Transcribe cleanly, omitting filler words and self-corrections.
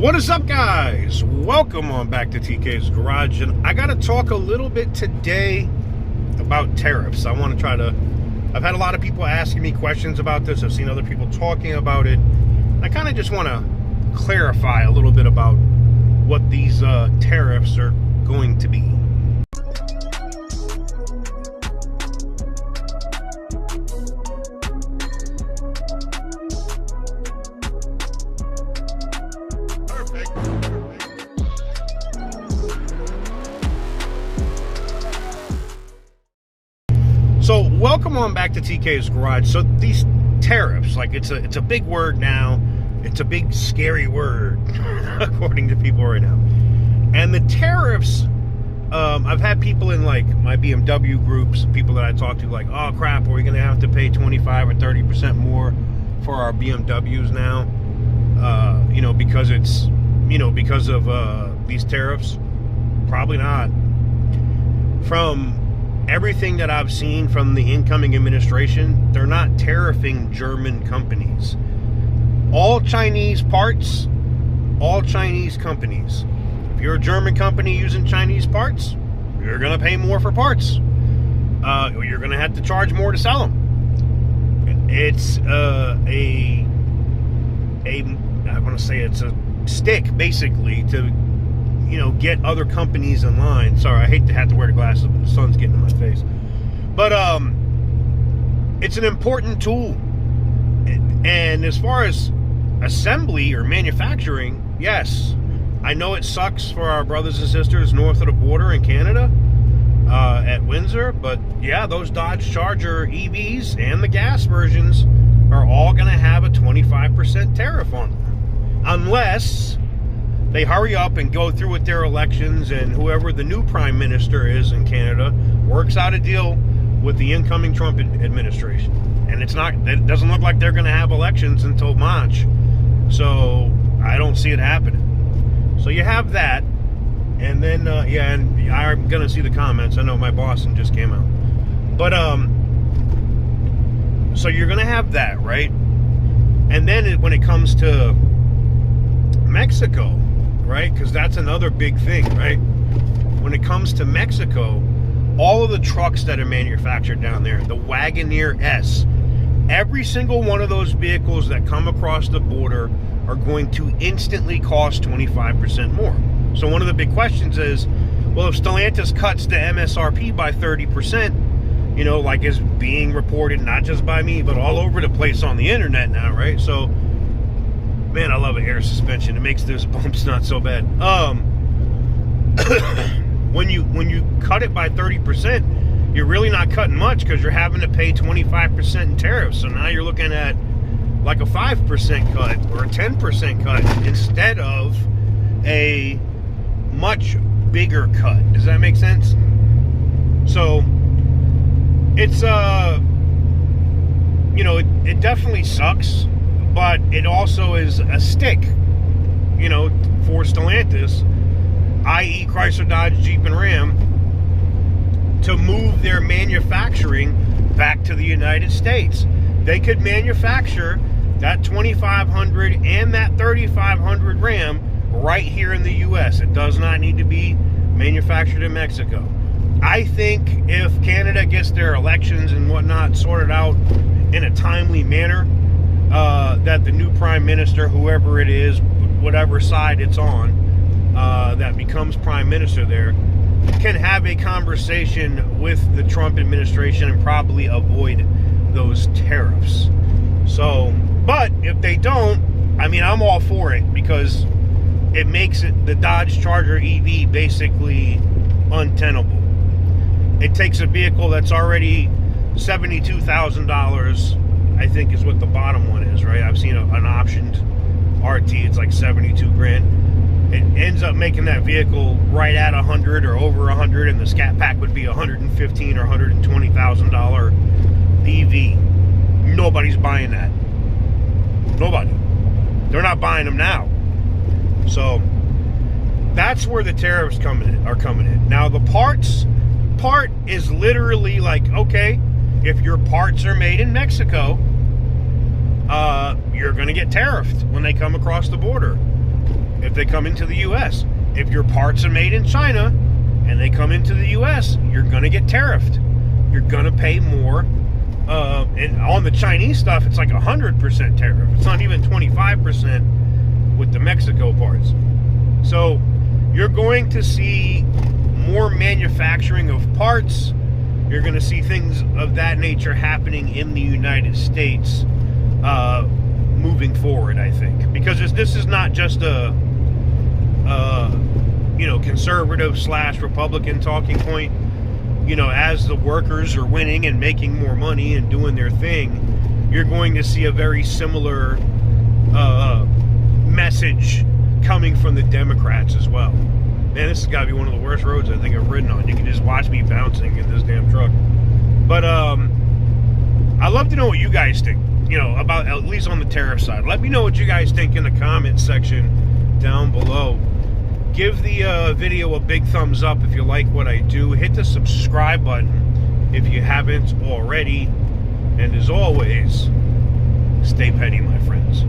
What is up, guys? Welcome on back to TK's Garage, and I got to talk a little bit today about tariffs. I've had a lot of people asking me questions about this. I've seen other people talking about it. I kind of just want to clarify a little bit about what these tariffs are going to be. So welcome on back to TK's Garage. So these tariffs, like it's a big word now. It's a big scary word according to people right now. And the tariffs, I've had people in like my BMW groups, people that I talk to, like, oh crap, are we gonna have to pay 25 or 30% more for our BMWs now? Because of these tariffs? Probably not. From everything that I've seen from the incoming administration, they're not tariffing German companies. All Chinese parts, all Chinese companies. If you're a German company using Chinese parts, you're going to pay more for parts. You're going to have to charge more to sell them. It's it's a stick, basically, to get other companies in line. Sorry, I hate to have to wear the glasses, but the sun's getting in my face. But it's an important tool. And as far as assembly or manufacturing, yes, I know it sucks for our brothers and sisters north of the border in Canada, at Windsor, but yeah, those Dodge Charger EVs and the gas versions are all going to have a 25% tariff on them. Unless they hurry up and go through with their elections, and whoever the new prime minister is in Canada works out a deal with the incoming Trump administration. And it doesn't look like they're going to have elections until March. So I don't see it happening. So you have that. And then, and I'm going to see the comments. I know my Boston just came out. But, so you're going to have that, right? And then when it comes to Mexico, right? Because that's another big thing, right? When it comes to Mexico, all of the trucks that are manufactured down there, the Wagoneer S, every single one of those vehicles that come across the border are going to instantly cost 25% more. So one of the big questions is, well, if Stellantis cuts the MSRP by 30%, like is being reported not just by me, but all over the place on the internet now, right? So man, I love an air suspension. It makes those bumps not so bad. When you cut it by 30%, you're really not cutting much, because you're having to pay 25% in tariffs. So now you're looking at like a 5% cut or a 10% cut instead of a much bigger cut. Does that make sense? So it's it definitely sucks. But it also is a stick, for Stellantis, i.e. Chrysler, Dodge, Jeep, and Ram, to move their manufacturing back to the United States. They could manufacture that 2500 and that 3500 Ram right here in the U.S. It does not need to be manufactured in Mexico. I think if Canada gets their elections and whatnot sorted out in a timely manner, that the new prime minister, whoever it is, whatever side it's on, that becomes prime minister there, can have a conversation with the Trump administration and probably avoid those tariffs. So, but if they don't, I'm all for it, because it makes the Dodge Charger EV basically untenable. It takes a vehicle that's already $72,000, I think is what the bottom one is, right? I've seen an optioned RT, it's like 72 grand. It ends up making that vehicle right at 100 or over 100, and the Scat Pack would be $115,000 or $120,000 EV. Nobody's buying that. Nobody. They're not buying them now. So that's where the tariffs are coming in. Now the part is literally like, okay, if your parts are made in Mexico, you're going to get tariffed when they come across the border. if they come into the U.S. If your parts are made in China and they come into the U.S., you're going to get tariffed. You're going to pay more. And on the Chinese stuff, it's like 100% tariff. It's not even 25% with the Mexico parts. So you're going to see more manufacturing of parts. You're going to see things of that nature happening in the United States moving forward, I think. Because this is not just a conservative / Republican talking point. As the workers are winning and making more money and doing their thing, you're going to see a very similar message coming from the Democrats as well. Man, this has got to be one of the worst roads I think I've ridden on. You can just watch me bouncing in this damn truck. But I'd love to know what you guys think, about, at least on the tariff side. Let me know what you guys think in the comments section down below. Give the video a big thumbs up if you like what I do. Hit the subscribe button if you haven't already. And as always, stay petty, my friends.